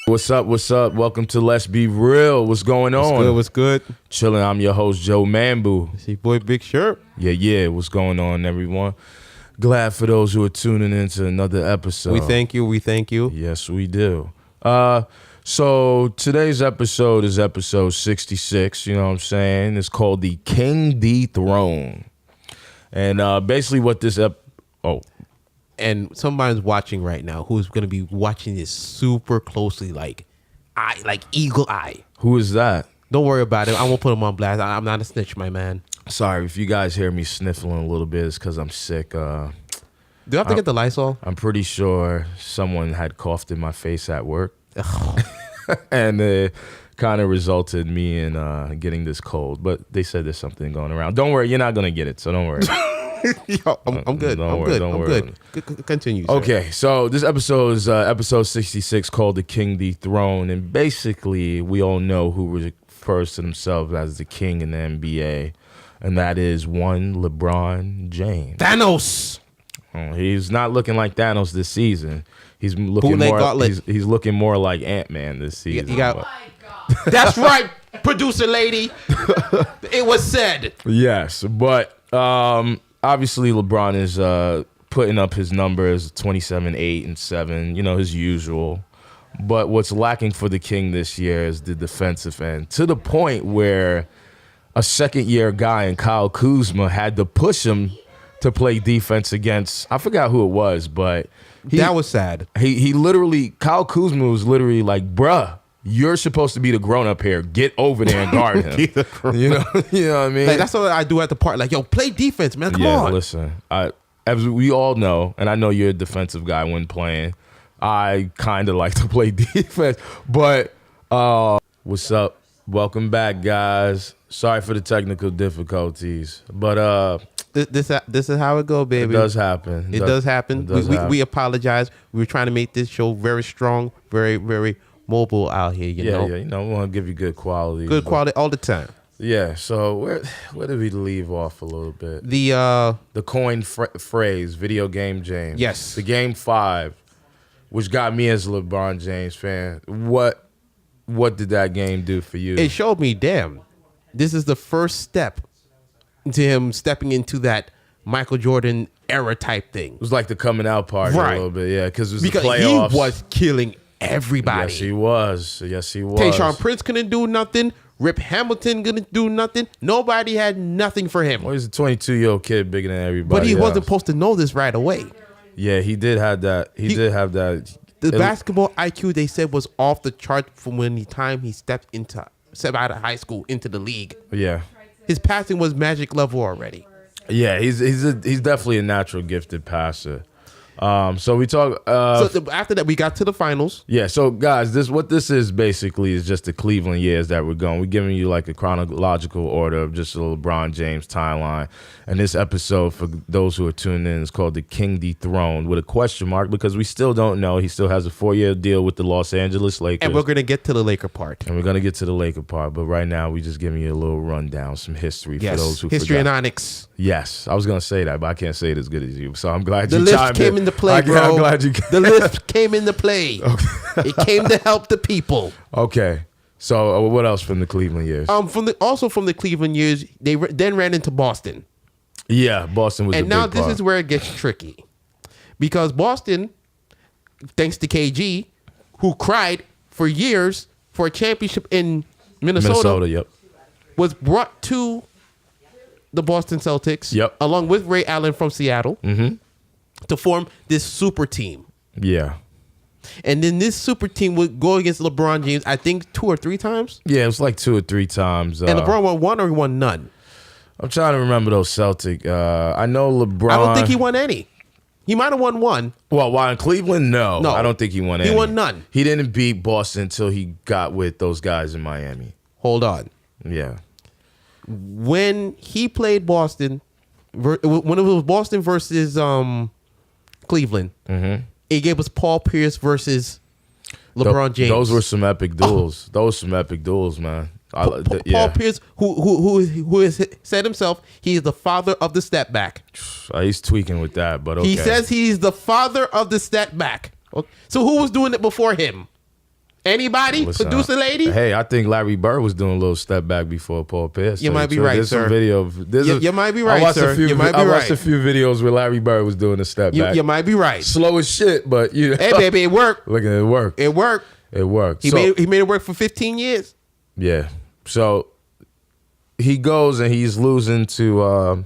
What's up? What's up? Welcome to Let's Be Real. What's going on? What's good? Chilling. I'm your host, Joe Mambu. It's your boy, Big Shirt. Yeah. What's going on, everyone? Glad for those who are tuning into another episode. We thank you. Yes, we do. So today's episode is episode 66. You know what I'm saying? It's called The King Dethroned. And basically what this And somebody's watching right now who's going to be watching this super closely, like eagle eye. Who is that? Don't worry about it. I won't put him on blast. I'm not a snitch, my man. Sorry, if you guys hear me sniffling a little bit, it's because I'm sick. Do I have to get the Lysol? I'm pretty sure someone had coughed in my face at work. And it kind of resulted me in getting this cold. But they said there's something going around. Don't worry, you're not going to get it, so don't worry. Yo, I'm good. I'm good. Continue. Sir. Okay, so this episode is episode 66 called The King Dethroned. And basically, we all know who refers to himself as the king in the NBA. And that is one LeBron James. Thanos! He's not looking like Thanos this season. He's looking more like Ant-Man this season. That's right, producer lady. It was said. Yes, but obviously LeBron is putting up his numbers 27, 8, and 7, you know, his usual. But what's lacking for the King this year is the defensive end, to the point where a second-year guy in Kyle Kuzma had to push him to play defense against, I forgot who it was, but that was sad. He literally, Kyle Kuzma was literally like, bruh, you're supposed to be the grown-up here. Get over there and guard him. you know what I mean? Like, that's what I do at the park. Like, yo, play defense, man. Come on. Listen, as we all know, and I know you're a defensive guy when playing, I kind of like to play defense. But what's up? Welcome back, guys. Sorry for the technical difficulties, but this is how it go, baby. It does happen. It does happen. We apologize. We were trying to make this show very strong, very, very mobile out here. You know. Yeah. You know, we want to give you good quality. Good quality all the time. Yeah. So where did we leave off a little bit? The coin phrase, video game James. Yes. The game 5, which got me as a LeBron James fan. What did that game do for you? It showed me, damn, this is the first step to him stepping into that Michael Jordan era type thing. It was like the coming out party a little bit, yeah, because it was the playoffs. He was killing everybody. Yes, he was. Tayshaun Prince couldn't do nothing. Rip Hamilton couldn't do nothing. Nobody had nothing for him. Well, he's a 22-year-old kid bigger than everybody. But he wasn't supposed to know this right away. Yeah, he did have that. He did have that. The basketball IQ, they said, was off the chart from when he stepped out of high school into the league. Yeah. His passing was magic level already. Yeah, he's definitely a natural gifted passer. So we talk. After that, we got to the finals. Yeah. So guys, this is basically is just the Cleveland years that we're going. We're giving you like a chronological order of just a LeBron James timeline. And this episode, for those who are tuning in, is called The King Dethroned, with a question mark, because we still don't know. He still has a 4-year deal with the Los Angeles Lakers. And we're gonna get to the Laker part. But right now, we're just giving you a little rundown, some history for those who history forgot. and Onyx. Yes, I was gonna say that, but I can't say it as good as you. So I'm glad you chimed in. The play, bro. I'm glad you. The lift came into play. Okay. It came to help the people. Okay. So what else from the Cleveland years? From the Cleveland years, they then ran into Boston. Yeah, Boston was. And now this is where it gets tricky, because Boston, thanks to KG, who cried for years for a championship in Minnesota, was brought to the Boston Celtics, along with Ray Allen from Seattle, to form this super team. Yeah. And then this super team would go against LeBron James, I think 2 or 3 times. Yeah, it was like 2 or 3 times. And LeBron won 1 or he won none. I'm trying to remember those Celtic. I know LeBron. I don't think he won any. He might have won 1. Well, while in Cleveland, no. I don't think he won any. He won none. He didn't beat Boston until he got with those guys in Miami. Hold on. Yeah. When he played Boston, when it was Boston versus Cleveland, it gave us Paul Pierce versus LeBron James. Those were some epic duels. Those were some epic duels, man. Paul Pierce, who has said himself, he is the father of the step back. He's tweaking with that, but okay. He says he's the father of the step back. So who was doing it before him? Anybody? Listen, Producer lady? Hey, I think Larry Bird was doing a little step back before Paul Pierce. You might be right, there's sir. Some video. You might be right, sir. You might be I right. watched a few videos where Larry Bird was doing a step back. You might be right. Slow as shit, but you know. Hey, baby, it worked. Look at it worked. It worked. It worked. He made it work for 15 years. Yeah. So he goes and he's losing to.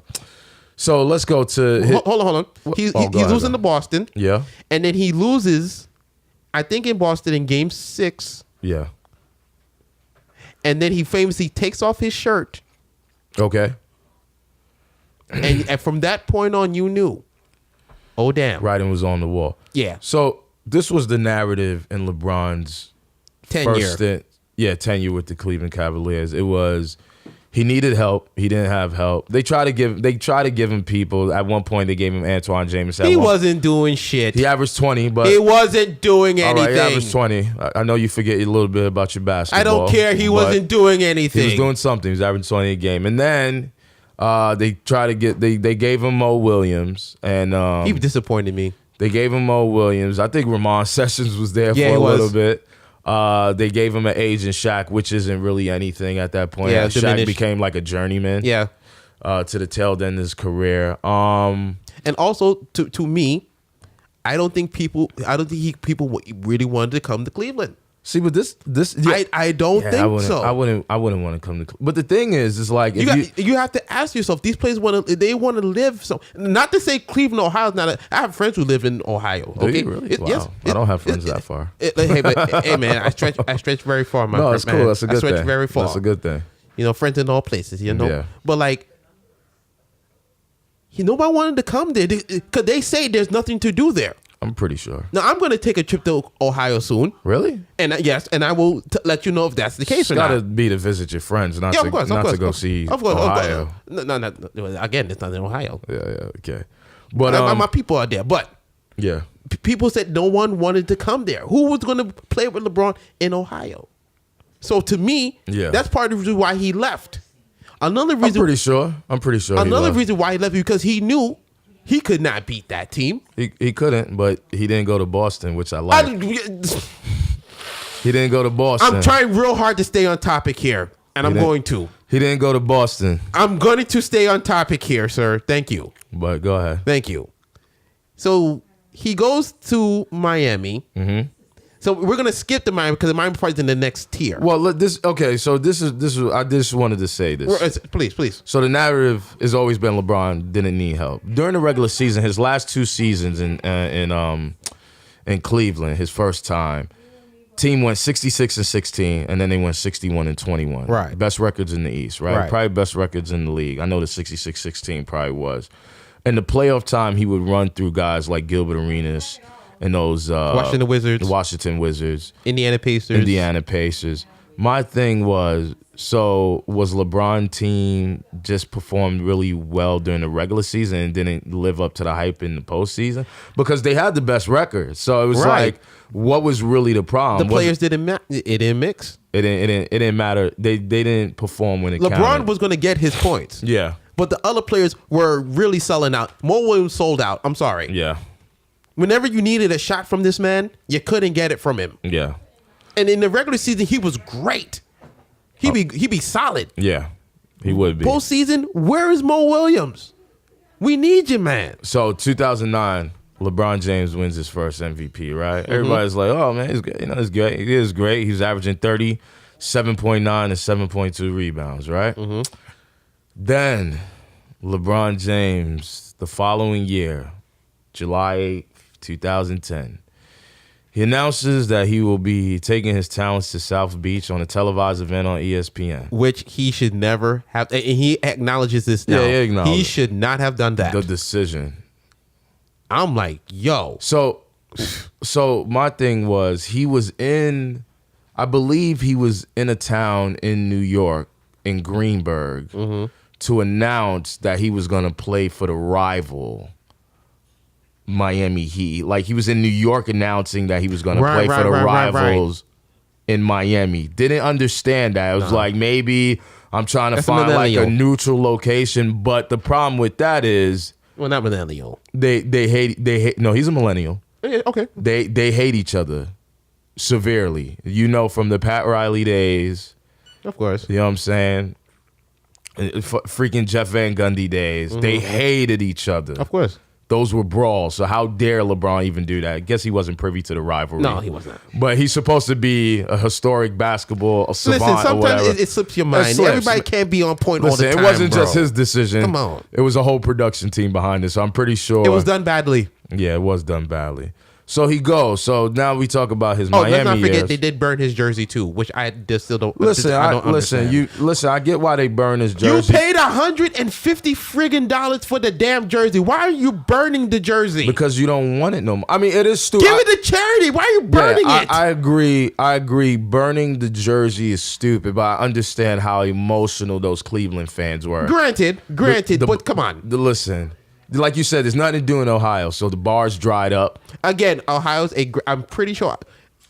So let's go to. Hold on. He's losing to Boston. Yeah. And then he loses, I think, in Boston in Game 6. Yeah. And then he famously takes off his shirt. Okay. And from that point on, you knew. Oh, damn. Writing was on the wall. Yeah. So this was the narrative in LeBron's first stint. Yeah, tenure with the Cleveland Cavaliers. It was he needed help. He didn't have help. They try to give him people. At one point, they gave him Antoine James. He wasn't doing shit. He averaged 20, but he wasn't doing anything. All right, he averaged 20. I know you forget a little bit about your basketball. I don't care. He wasn't doing anything. He was doing something. He was averaging 20 a game, and then they gave him Mo Williams, and he disappointed me. They gave him Mo Williams. I think Ramon Sessions was there for a little bit. They gave him an agent, Shaq, which isn't really anything at that point. Yeah, Shaq became like a journeyman. Yeah. To the tail end of his career. And also to me, I don't think people really wanted to come to Cleveland. See, but this yeah. I don't think so. I wouldn't want to come to. But the thing is like you have to ask yourself. These players want to live. So not to say Cleveland, Ohio is not. I have friends who live in Ohio. Do okay, you really? Wow. Yes, I don't have friends that far. Hey man, I stretch very far. No, that's cool. That's a good thing. I stretch very far. That's a good thing. You know, friends in all places. You know, yeah. But like, nobody wanted to come there because they say there's nothing to do there. I'm pretty sure. Now, I'm going to take a trip to Ohio soon. Really? And yes, and I will let you know if that's the case or not. It's got to be to visit your friends, not to go see Ohio. No. Again, it's not in Ohio. Yeah, okay. But my people are there. But yeah, people said no one wanted to come there. Who was going to play with LeBron in Ohio? So to me, that's part of the reason why he left. Another reason. I'm pretty sure. Another reason why he left because he knew he could not beat that team. He couldn't, but he didn't go to Boston, which I like. He didn't go to Boston. I'm trying real hard to stay on topic here, and I'm going to. He didn't go to Boston. I'm going to stay on topic here, sir. Thank you. But go ahead. Thank you. So he goes to Miami. Mm-hmm. So we're gonna skip the Miami because the Miami part's in the next tier. Well, So this is. I just wanted to say this. Please. So the narrative has always been LeBron didn't need help during the regular season. His last 2 seasons in Cleveland, his first time, team went 66-16, and then they went 61-21. Right. Best records in the East. Right. Probably best records in the league. I know the 66-16 probably was. In the playoff time, he would run through guys like Gilbert Arenas. And those Washington Wizards, Indiana Pacers. My thing was LeBron team just performed really well during the regular season and didn't live up to the hype in the postseason because they had the best record. So it was like, what was really the problem? The players didn't mix. It didn't matter. They didn't perform when it counted. LeBron was going to get his points. Yeah, but the other players were really selling out. Mo Williams sold out. I'm sorry. Yeah. Whenever you needed a shot from this man, you couldn't get it from him. Yeah. And in the regular season, he was great. He'd be solid. Yeah, he would be. Postseason, where is Mo Williams? We need you, man. So 2009, LeBron James wins his first MVP, right? Mm-hmm. Everybody's like, oh, man, he's great. It's great. He is great. He's averaging 30, 7.9 and 7.2 rebounds, right? Mm-hmm. Then LeBron James, the following year, July 8th, 2010. He announces that he will be taking his talents to South Beach on a televised event on ESPN. Which he should never have. And he acknowledges this now. Yeah, he should not have done that. The decision. I'm like, yo. So my thing was I believe he was in a town in New York, in Greenburgh, to announce that he was going to play for the rival Miami Heat. Like he was in New York announcing that he was going to play for the rivals in Miami. Didn't understand that. It was like, maybe I'm trying to find like a neutral location. But the problem with that is, well, not millennial. They hate. No, he's a millennial. Yeah, okay. They hate each other severely. You know, from the Pat Riley days. Of course. You know what I'm saying? Freaking Jeff Van Gundy days. They hated each other. Of course. Those were brawls. So how dare LeBron even do that? I guess he wasn't privy to the rivalry. No, he wasn't. But he's supposed to be a historic basketball savant. Listen, or whatever. sometimes it slips your mind. Everybody can't be on point all the time. It wasn't just his decision. Come on. It was a whole production team behind it. So I'm pretty sure it was done badly. Yeah, it was done badly. So he goes. So now we talk about his Miami let's not forget years. they did burn his jersey too, which I just still don't. Listen, I don't understand. Listen. I get why they burn his jersey. You paid $150 friggin' dollars for the damn jersey. Why are you burning the jersey? Because you don't want it no more. I mean, it is stupid. Give it to charity. Why are you burning it? I agree. Burning the jersey is stupid, but I understand how emotional those Cleveland fans were. Granted, but come on. Listen. Like you said, there's nothing to do in Ohio, so the bars dried up. Again, I'm pretty sure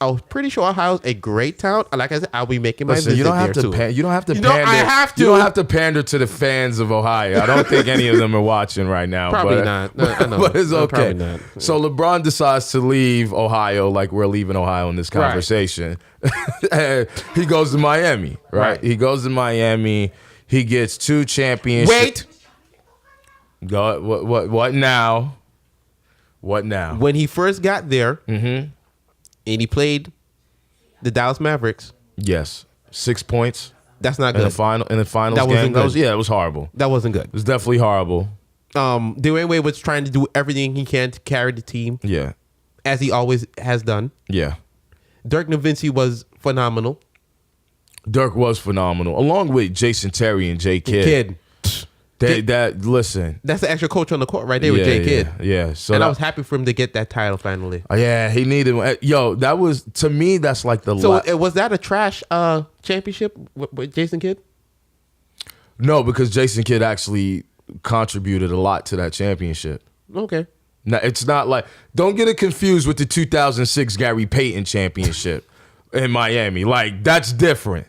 Ohio's a great town. Like I said, I'll be making my visit you don't have there to too. You don't have to pander. I have to. You don't have to pander to the fans of Ohio. I don't think any of them are watching right now. Probably not. No, I know. But it's okay. Probably not. So LeBron decides to leave Ohio, like we're leaving Ohio in this conversation. Right. He goes to Miami, right? He goes to Miami. He gets 2 championships. Wait. Go. What now? What now? When he first got there, and he played the Dallas Mavericks. Yes, 6 points. That's not good. In the finals that game. Wasn't good. It was horrible. That wasn't good. It was definitely horrible. Dwayne Wade was trying to do everything he can to carry the team. Yeah, as he always has done. Yeah, Dirk Nowitzki was phenomenal. Dirk was phenomenal, along with Jason Terry and Jay Kidd. Listen. That's the extra coach on the court right there with Jay Kidd. Yeah. So I was happy for him to get that title finally. Yeah, he needed one. Yo, that was, to me, that's like the was that a trash championship with Jason Kidd? No, because Jason Kidd actually contributed a lot to that championship. Okay. Now, it's not like, don't get it confused with the 2006 Gary Payton championship in Miami. Like, that's different.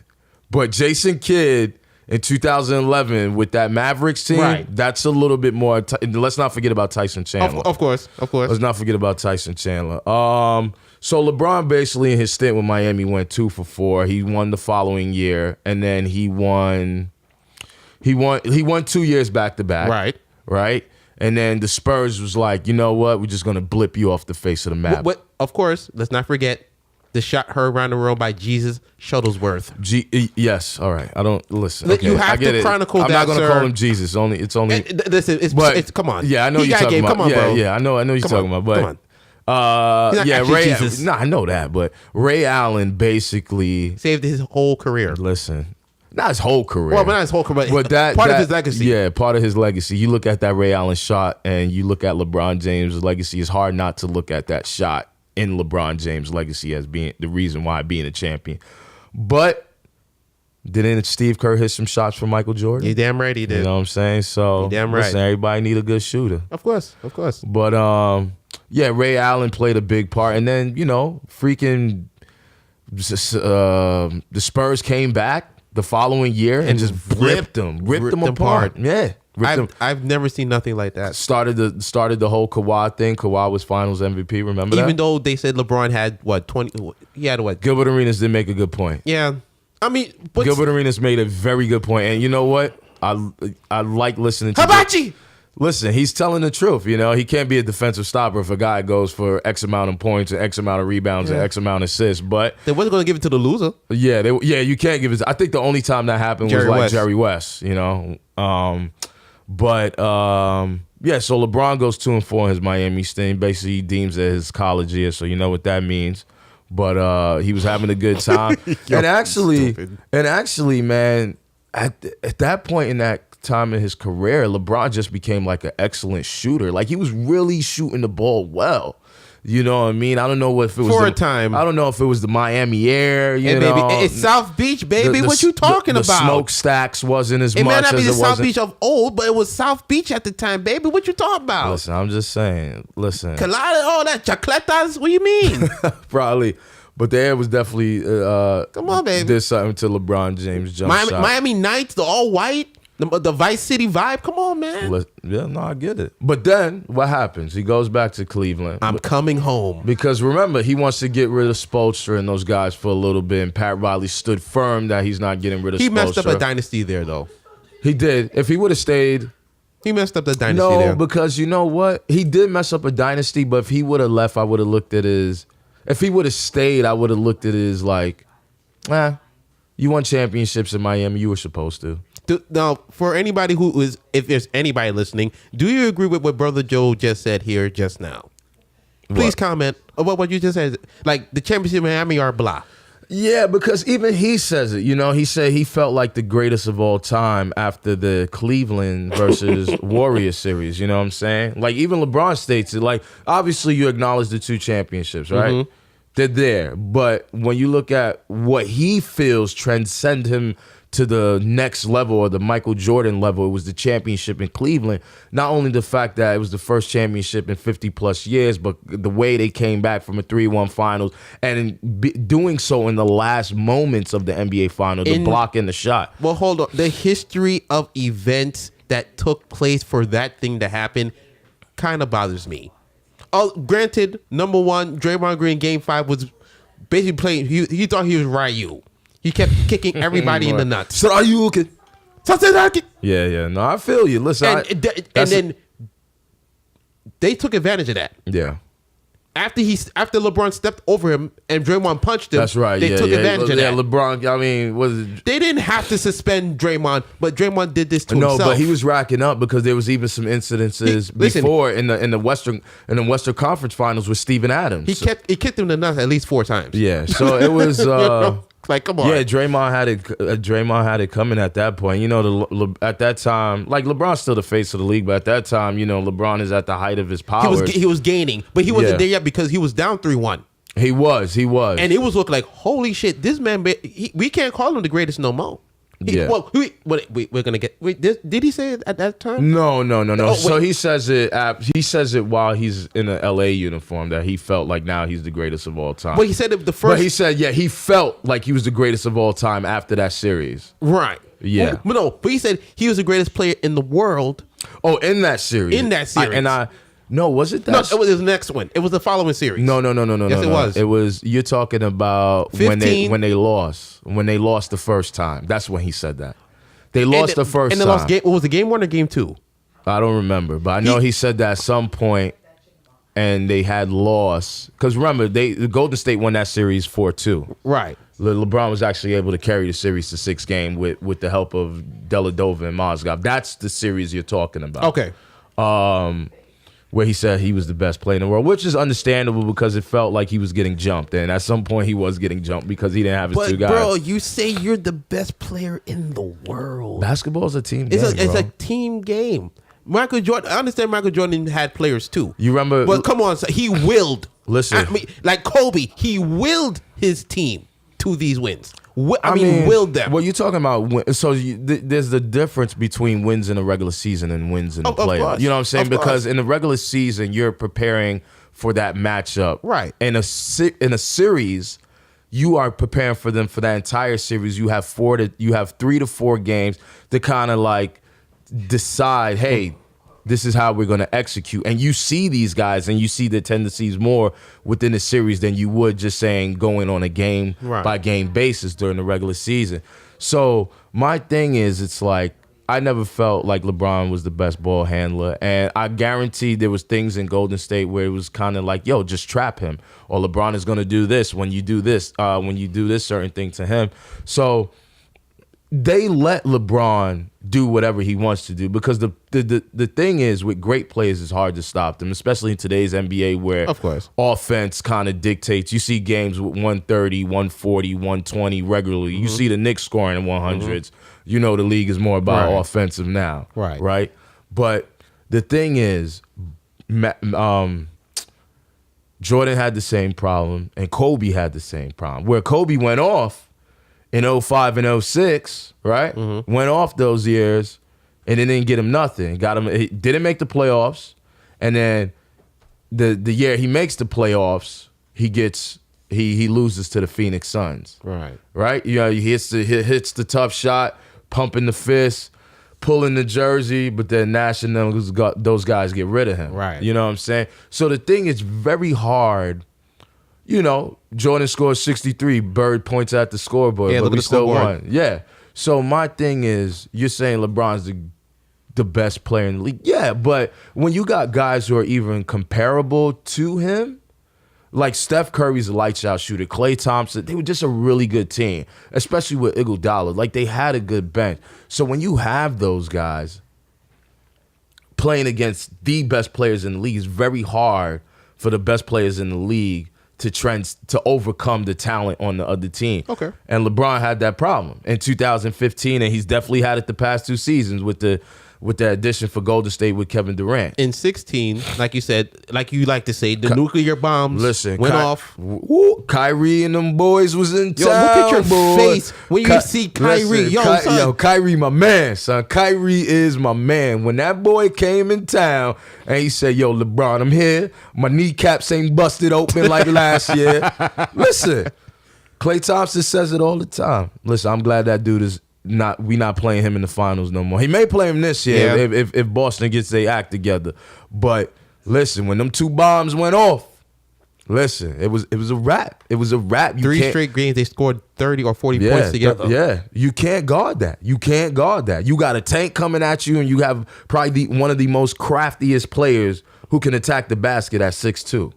But Jason Kidd in 2011 with that Mavericks team, that's a little bit more. Let's not forget about Tyson Chandler. Of course. Let's not forget about Tyson Chandler. So LeBron basically in his stint with Miami went 2 for 4. He won the following year, and then he won 2 years back to back. Right. And then the Spurs was like, you know what? We're just gonna blip you off the face of the map. But of course, let's not forget the shot heard around the world by Jesus Shuttlesworth. Yes, all right. I don't listen. Okay, you have to chronicle that. I'm not gonna call him Jesus. It's only. Listen, it's come on. Yeah, I know you're talking about. Come on, bro. Yeah, I know you're talking about. But Ray. Jesus. I know that. But Ray Allen basically saved his whole career. Listen. Not his whole career. Well, but not his whole career. But part of his legacy. Yeah, part of his legacy. You look at that Ray Allen shot and you look at LeBron James' legacy. It's hard not to look at that shot in LeBron James' legacy as being the reason why being a champion. But didn't Steve Kerr hit some shots for Michael Jordan? You damn right he did. You know what I'm saying? So damn right. Listen, everybody need a good shooter. Of course. But Ray Allen played a big part. And then, freaking the Spurs came back the following year and just ripped them apart. Yeah. I've never seen nothing like that. Started the whole Kawhi thing. Kawhi was Finals MVP. Remember that? Even though they said LeBron had 20. He had what? Gilbert Arenas did make a good point. Yeah, I mean, Gilbert Arenas made a very good point. And you know what? I like listening to Hibachi. Listen, he's telling the truth. He can't be a defensive stopper if a guy goes for X amount of points and X amount of rebounds and X amount of assists. But they wasn't going to give it to the loser. Yeah, you can't give it. I think the only time that happened was like Jerry West. So LeBron goes 2 and 4 in his Miami stint. Basically, he deems it his college year, so you know what that means. But he was having a good time. and actually, man, at that point in that time in his career, LeBron just became like an excellent shooter. Like he was really shooting the ball well. You know what I mean? I don't know if it was for a time. I don't know if it was the Miami air. You know, baby, it's South Beach, baby. What you talking about? The smokestacks wasn't as much. It may not be the South Beach of old, but it was South Beach at the time, baby. What you talking about? Listen, I'm just saying. Listen, colada, all that chacletas. What you mean? Probably. But the air was definitely come on, baby. Did something to LeBron James jump shot. Miami Knights, the all white. The Vice City vibe. Come on, man. Yeah, no, I get it. But then what happens? He goes back to Cleveland. I'm coming home. Because remember, he wants to get rid of Spoelstra and those guys for a little bit. And Pat Riley stood firm that he's not getting rid of Spoelstra. He messed up a dynasty there, though. He did. If he would have stayed... He messed up the dynasty there. No, because you know what? He did mess up a dynasty, but if he would have left, I would have looked at his... If he would have stayed, I would have looked at his like, you won championships in Miami. You were supposed to. Now, for anybody who is, if there's anybody listening, do you agree with what Brother Joe just said here just now? Please comment about what you just said. Like the championship in Miami are blah. Yeah, because even he says it. You know, he said he felt like the greatest of all time after the Cleveland versus Warriors series. You know what I'm saying? Like even LeBron states it. Like obviously you acknowledge the 2 championships, right? Mm-hmm. They're there, but when you look at what he feels transcend him to the next level or the Michael Jordan level, it was the championship in Cleveland. Not only the fact that it was the first championship in 50 plus years, but the way they came back from a 3-1 finals and doing so in the last moments of the NBA final, the block and the shot. Well, hold on. The history of events that took place for that thing to happen kind of bothers me. Oh, granted, number one, Draymond Green Game 5 was basically playing. He thought he was Ryu. He kept kicking everybody in the nuts. Yeah. No, I feel you. Listen, and then they took advantage of that. Yeah. After LeBron stepped over him and Draymond punched him, that's right. They took advantage of that. Yeah, LeBron. I mean, they didn't have to suspend Draymond, but Draymond did this to himself. No, but he was racking up because there was even some incidences before in the Western Conference Finals with Steven Adams. He kicked him in the nuts at least 4 times. Yeah, so it was. Like, come on. Yeah, Draymond had it coming at that point. You know, at that time, like LeBron's still the face of the league, but at that time, you know, LeBron is at the height of his powers. He was gaining, but he wasn't there yet because he was down 3-1. He was, and it was looking like, holy shit, this man. We can't call him the greatest no more. We're gonna get. Did he say it at that time? No. Oh, so he says it. He says it while he's in an LA uniform that he felt like now he's the greatest of all time. But he said it the first. But he said, he felt like he was the greatest of all time after that series. Right. Yeah. But he said he was the greatest player in the world. Oh, in that series. No, was it that? No, it was the next one. It was the following series. No. Yes, it was. It was. You're talking about 15. when they lost the first time. That's when he said that. They lost the first time. And they lost game. Was it game 1 or game 2? I don't remember, but I know he said that at some point, and they had lost because remember the Golden State won that series 4-2. Right. LeBron was actually able to carry the series to 6 games with the help of Dellavedova and Mozgov. That's the series you're talking about. Okay. Where he said he was the best player in the world, which is understandable because it felt like he was getting jumped. And at some point, he was getting jumped because he didn't have his 2 guys. Bro, you say you're the best player in the world. Basketball's a team game, It's a team game. Michael Jordan, I understand Michael Jordan had players too. You remember? But come on, he willed. Listen. I mean, like Kobe, he willed his team to these wins. I mean, willed them. Well, you're talking about so there's the difference between wins in a regular season and wins in the playoffs. You know what I'm saying? Because in the regular season, you're preparing for that matchup. Right. In a series, you are preparing for them for that entire series. You have 3 to 4 games to kind of like decide, hey, this is how we're going to execute. And you see these guys and you see the tendencies more within the series than you would just saying going on a game by game basis during the regular season. So my thing is, it's like, I never felt like LeBron was the best ball handler. And I guarantee there was things in Golden State where it was kind of like, yo, just trap him. Or LeBron is going to do this when you do this certain thing to him. So they let LeBron do whatever he wants to do because the thing is with great players it's hard to stop them, especially in today's NBA where of course offense kind of dictates. You see games with 130, 140, 120 regularly. You see the Knicks scoring in 100s. You know the league is more about offensive now. Right? But the thing is, Jordan had the same problem and Kobe had the same problem. Where Kobe went off in 05 and 06, right? Went off those years and it didn't get him nothing. He didn't make the playoffs. And then the year he makes the playoffs, he loses to the Phoenix Suns. Right. You know, he hits the tough shot, pumping the fist, pulling the jersey, but then Nash and those guys get rid of him. Right. You know what I'm saying? So the thing is very hard. You know, Jordan scores 63. Bird points at the scoreboard, Yeah, but look at we the still scoreboard. won. Yeah. So my thing is, you're saying LeBron's the best player in the league. Yeah, but when you got guys who are even comparable to him, like Steph Curry's a lights out shooter, Klay Thompson, they were just a really good team, especially with Iguodala. Like they had a good bench. So when you have those guys playing against the best players in the league, it's very hard for the best players in the league to overcome the talent on the other team. Okay. And LeBron had that problem in 2015, and he's definitely had it the past 2 seasons with the addition for Golden State with Kevin Durant. In 16, like you said, like you like to say, the nuclear bombs went off. Kyrie and them boys was in town. Yo, look at your boy. face when you see Kyrie. Listen, Kyrie, my man, son. Kyrie is my man. When that boy came in town and he said, yo, LeBron, I'm here. My kneecaps ain't busted open like last year. Listen, Klay Thompson says it all the time. Listen, I'm glad that dude is we not playing him in the finals no more. He may play him this year if Boston gets their act together. But listen, when them 2 bombs went off, listen, it was a wrap. It was a wrap. 3 straight games they scored 30 or 40 points together. You can't guard that. You can't guard that. You got a tank coming at you, and you have probably one of the most craftiest players who can attack the basket at 6'2".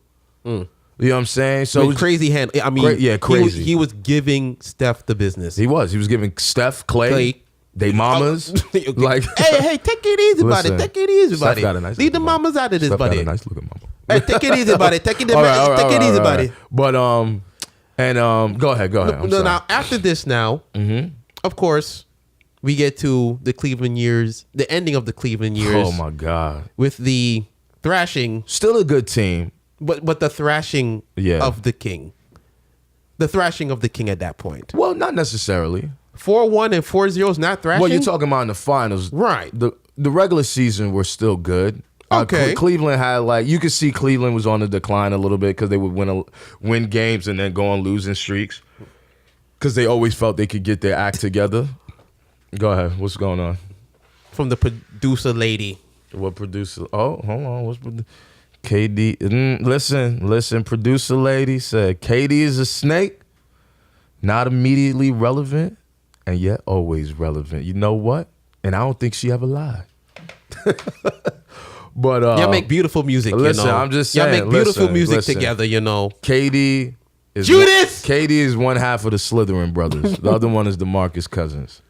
You know what I'm saying? So with crazy hand. I mean, crazy. He was giving Steph the business. He was giving Steph, Clay, they mamas. Like, hey, take it easy, buddy. Take it easy, buddy. Leave the mamas out of this, buddy. Got a nice looking mama. Hey, take it easy, buddy. Take it easy, buddy. But go ahead. Now after this, of course, we get to the Cleveland years, the ending of the Cleveland years. Oh my God! With the thrashing, still a good team. But the thrashing of the king. The thrashing of the king at that point. Well, not necessarily. 4-1 and 4-0 is not thrashing? Well, you're talking about in the finals. Right. The regular season were still good. Okay. Cleveland had you could see Cleveland was on the decline a little bit because they would win games and then go on losing streaks because they always felt they could get their act together. Go ahead. What's going on? From the producer lady. What producer? Oh, hold on. What's KD? Listen. Producer lady said KD is a snake, not immediately relevant, and yet always relevant. You know what? And I don't think she ever lied. But y'all make beautiful music. Listen, I'm just saying. Y'all make beautiful music together. KD is Judas. KD is one half of the Slytherin brothers. The other one is DeMarcus Cousins.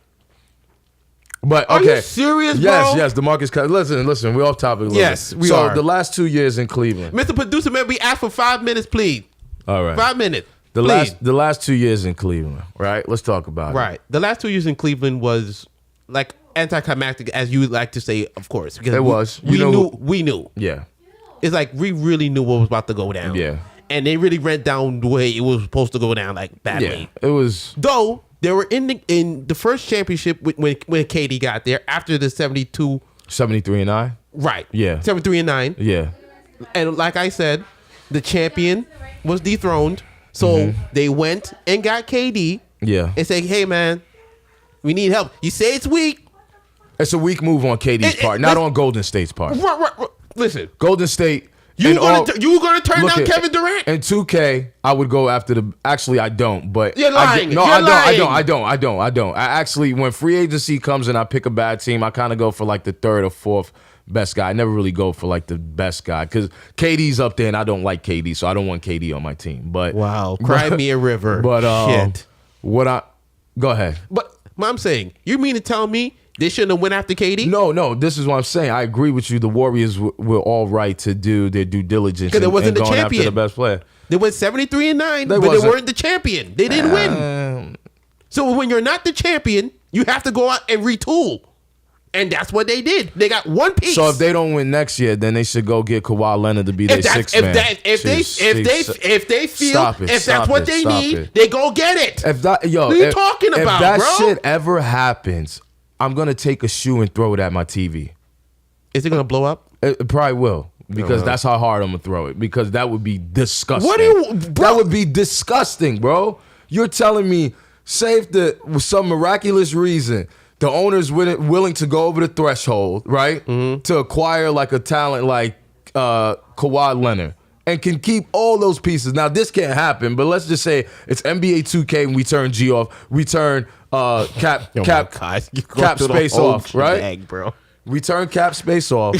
But okay, are you serious, bro? Yes, DeMarcus Cousins. Listen, we're off topic. Yes, we are. are. So the last 2 years in Cleveland, Mr. Producer, man, we asked for 5 minutes, please. All right, 5 minutes. The last 2 years in Cleveland, right? Let's talk about it. Right. The last 2 years in Cleveland was like anticlimactic, as you would like to say, of course. Because it was. We knew. Yeah. It's like we really knew what was about to go down. Yeah. And they really went down the way it was supposed to go down, like badly. Yeah. It was. Though they were in the first championship when KD got there after the 72. 73-9. Right. Yeah. 73-9. Yeah. And like I said, the champion was dethroned. So they went and got KD. Yeah. And said, hey, man, we need help. You say it's weak. It's a weak move on KD's part, not on Golden State's part. Right. Listen. Golden State. You were going to turn down Kevin Durant? In 2K, I would go after the. Actually, I don't. But you're lying. I don't. I actually, when free agency comes and I pick a bad team, I kind of go for like the 3rd or 4th best guy. I never really go for like the best guy because KD's up there and I don't like KD, so I don't want KD on my team. But wow, cry me a river. But shit. Go ahead. But I'm saying, you mean to tell me they shouldn't have went after KD? No. This is what I'm saying. I agree with you. The Warriors were all right to do their due diligence because it wasn't the going champion. After the best player. They went 73-9, but they weren't the champion. They didn't win. So when you're not the champion, you have to go out and retool. And that's what they did. They got one piece. So if they don't win next year, then they should go get Kawhi Leonard to be their sixth man. If they feel that's what they need, they go get it. What are you talking about, bro? If that shit ever happens, I'm gonna take a shoe and throw it at my TV. Is it gonna blow up? It probably will. Because that's how hard I'm gonna throw it. Because that would be disgusting. Bro? That would be disgusting, bro. You're telling me, for some miraculous reason, The owner's willing to go over the threshold, right, to acquire like a talent like Kawhi Leonard, and can keep all those pieces. Now, this can't happen, but let's just say it's NBA 2K and we turn G off. We turn cap space off, right? Bro. We turn cap space off.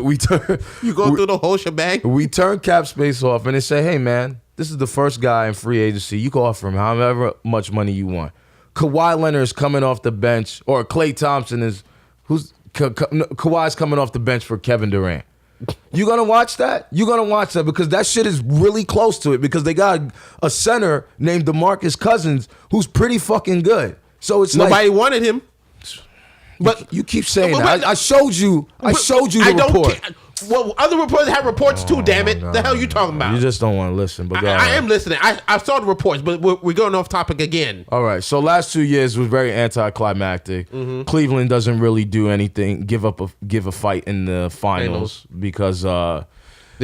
You go through the whole shebang? We turn cap space off and they say, hey, man, this is the first guy in free agency. You can offer him however much money you want. Kawhi Leonard is coming off the bench, or Klay Thompson is, Kawhi's coming off the bench for Kevin Durant. You gonna watch that? You're gonna watch that because that shit is really close to it because they got a center named DeMarcus Cousins who's pretty fucking good. So it's nobody wanted him. But you keep saying that. I showed you the report. Well, other reporters have reports too, damn it. The hell are you talking about? You just don't want to listen. But I am listening. I saw the reports, but we're going off topic again. All right. So last 2 years was very anticlimactic. Cleveland doesn't really do anything, give a fight in the finals because the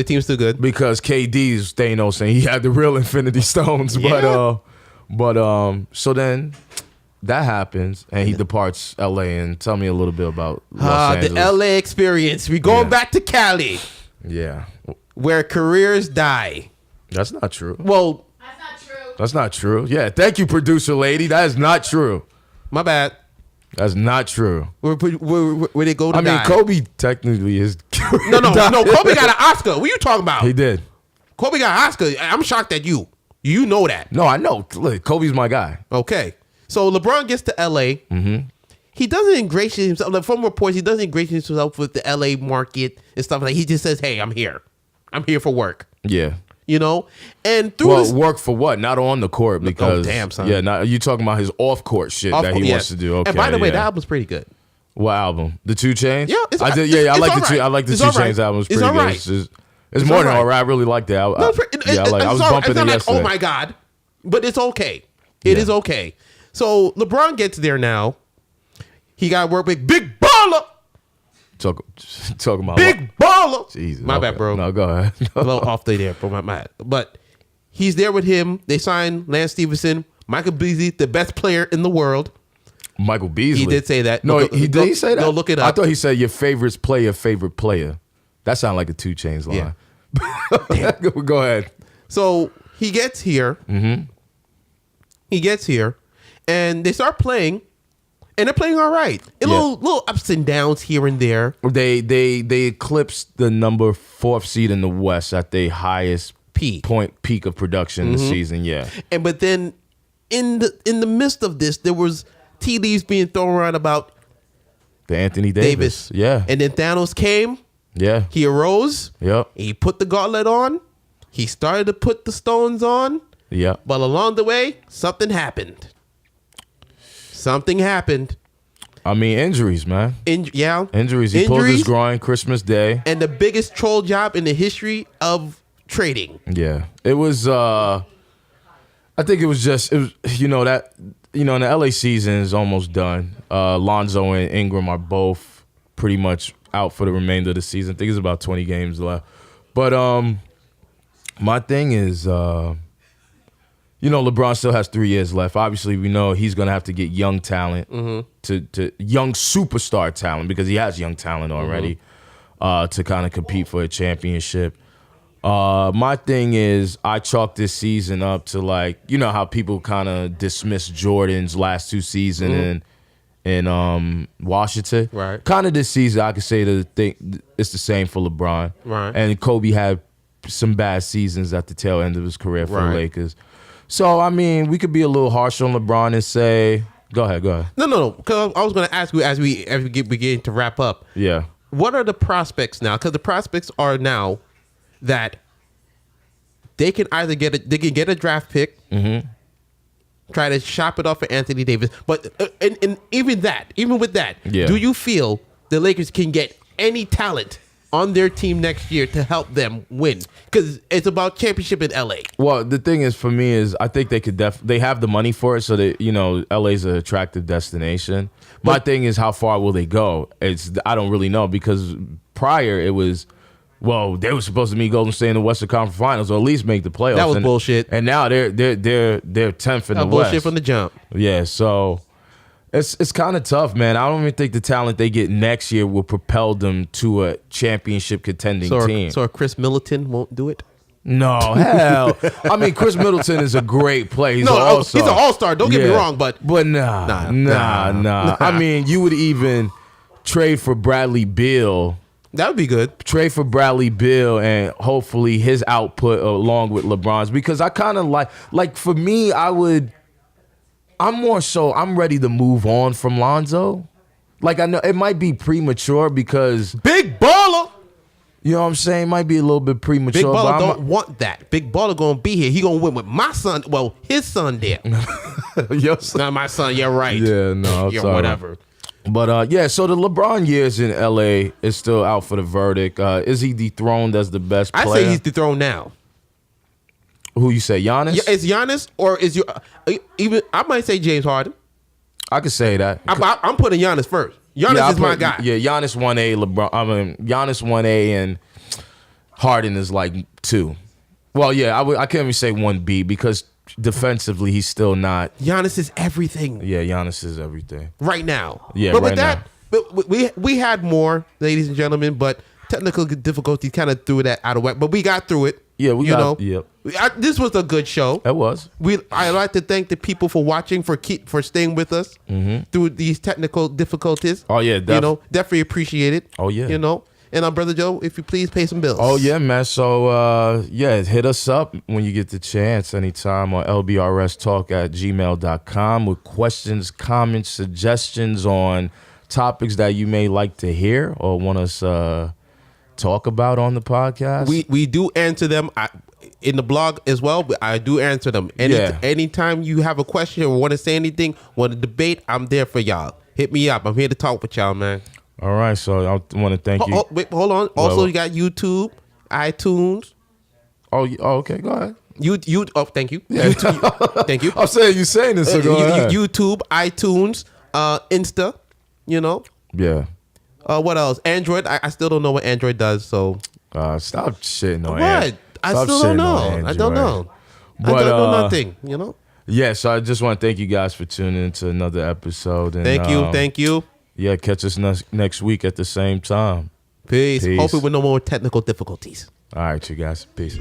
team's still good. Because KD's Thanos saying he had the real Infinity Stones. Yeah. So then that happens, and he departs L.A. And tell me a little bit about Los Angeles. The L.A. experience. We're going back to Cali. Yeah. Where careers die. That's not true. Well, that's not true. Yeah, thank you, producer lady. That is not true. My bad. That's not true. Where they go to die? I mean, Kobe technically is. No. Kobe got an Oscar. What are you talking about? He did. Kobe got an Oscar. I'm shocked at you. You know that. No, I know. Look, Kobe's my guy. Okay. So LeBron gets to LA. He doesn't ingratiate himself. Like, from reports, he doesn't ingratiate himself with the LA market and stuff like that. He just says, hey, I'm here. I'm here for work. Yeah. You know? And through work for what? Not on the court because. Oh, damn, son. Yeah, you talking about his off-court shit that he wants to do. Okay. And by the way, that album's pretty good. What album? The 2 Chainz? Yeah, it's I did. Yeah, I like the 2 Chainz album. It's pretty good. It's more than all right. I really like that. I was bumping it yesterday. Oh my God. But it's okay. It is okay. So LeBron gets there now. He got to work with Big Baller. Talking about Big Baller. Jesus, my bad, bro. No, go ahead. A little off there, bro. But he's there with him. They signed Lance Stevenson, Michael Beasley, the best player in the world. Michael Beasley. He did say that. No, did he say that? No, look it up. I thought he said your favorite player. That sounded like a 2 Chainz line. Yeah. Go ahead. So he gets here. He gets here. And they start playing, and they're playing all right. Little ups and downs here and there. They eclipsed the number 4th seed in the West at their highest peak of production this season. Yeah, but then in the midst of this, there was tea leaves being thrown around about the Anthony Davis. Yeah, and then Thanos came. Yeah, he arose. Yep, he put the gauntlet on. He started to put the stones on. Yeah, but along the way, something happened. I mean, injuries, man. Injuries. He pulled his groin Christmas Day. And the biggest troll job in the history of trading. Yeah. It was, I think it was the LA season is almost done. Lonzo and Ingram are both pretty much out for the remainder of the season. I think it's about 20 games left. But my thing is, LeBron still has 3 years left. Obviously, we know he's going to have to get young talent, to young superstar talent, because he has young talent already, to kind of compete for a championship. My thing is, I chalk this season up to, like, you know how people kind of dismiss Jordan's last 2 seasons in Washington? Right. Kind of this season, I could say it's the same for LeBron. Right. And Kobe had some bad seasons at the tail end of his career for the Lakers. So, I mean, we could be a little harsh on LeBron and say, go ahead. No. Because I was going to ask you as we begin to wrap up. Yeah. What are the prospects now? Because the prospects are now that they can either get a draft pick, try to shop it off for Anthony Davis, but and even with that, do you feel the Lakers can get any talent on their team next year to help them win? Because it's about championship in LA. Well, the thing is, for me, is I think they could they have the money for it, so that, LA's an attractive destination. My thing is, how far will they go? I don't really know, because prior it was, well, they were supposed to meet Golden State in the Western Conference Finals, or at least make the playoffs. That was bullshit. And now they're 10th in the West. Bullshit from the jump. Yeah, so It's kind of tough, man. I don't even think the talent they get next year will propel them to a championship contending team. So Chris Middleton won't do it? No, hell. I mean, Chris Middleton is a great player. He's no, an all-star. He's an all-star. Don't get me wrong, but nah. I mean, you would even trade for Bradley Beal. That would be good. Trade for Bradley Beal and hopefully his output along with LeBron's, because I kind of like for me, I'm ready to move on from Lonzo. Like, I know it might be premature because Big Baller. You know what I'm saying? It might be a little bit premature. Big Baller don't want that. Big Baller gonna be here. He gonna win with my son. Well, his son there. Your son. Not my son. You're right. Yeah, no. Yeah, whatever. But so the LeBron years in LA is still out for the verdict. Is he dethroned as the best player? I say he's dethroned now. Who you say, Giannis? Yeah, is Giannis or is your even? I might say James Harden. I could say that. I'm putting Giannis first. Giannis is my guy. Yeah, Giannis 1A, LeBron. I mean, Giannis 1A and Harden is like 2. Well, yeah, I can't even say 1B because defensively he's still not. Giannis is everything. Yeah, Giannis is everything right now. Yeah, but right with that, but we had more, ladies and gentlemen, but technical difficulties kind of threw that out of whack. But we got through it. Yeah, Yep. This was a good show. It was. I'd like to thank the people for watching, for staying with us through these technical difficulties. Oh yeah, definitely appreciate it. Oh yeah, And Brother Joe, if you please pay some bills. Oh yeah, man. So hit us up when you get the chance anytime on lbrstalk@gmail.com with questions, comments, suggestions on topics that you may like to hear or want us talk about on the podcast. We do answer them in the blog as well, but I do answer them. Anytime you have a question or want to say anything, want to debate, I'm there for y'all. Hit me up. I'm here to talk with y'all, man. All right, so I want to thank you. Wait, hold on. Also, you got YouTube, iTunes. Oh, okay, go ahead. Thank you. Yeah. YouTube, thank you. I'm saying you saying this, so go ahead. YouTube, iTunes, Insta. Yeah. What else? Android. I still don't know what Android does. So stop shitting on Android. I still don't know. I don't know. But, I don't know nothing. Yeah. So I just want to thank you guys for tuning into another episode. And, thank you. Yeah, catch us next week at the same time. Peace. Hopefully with no more technical difficulties. All right, you guys. Peace.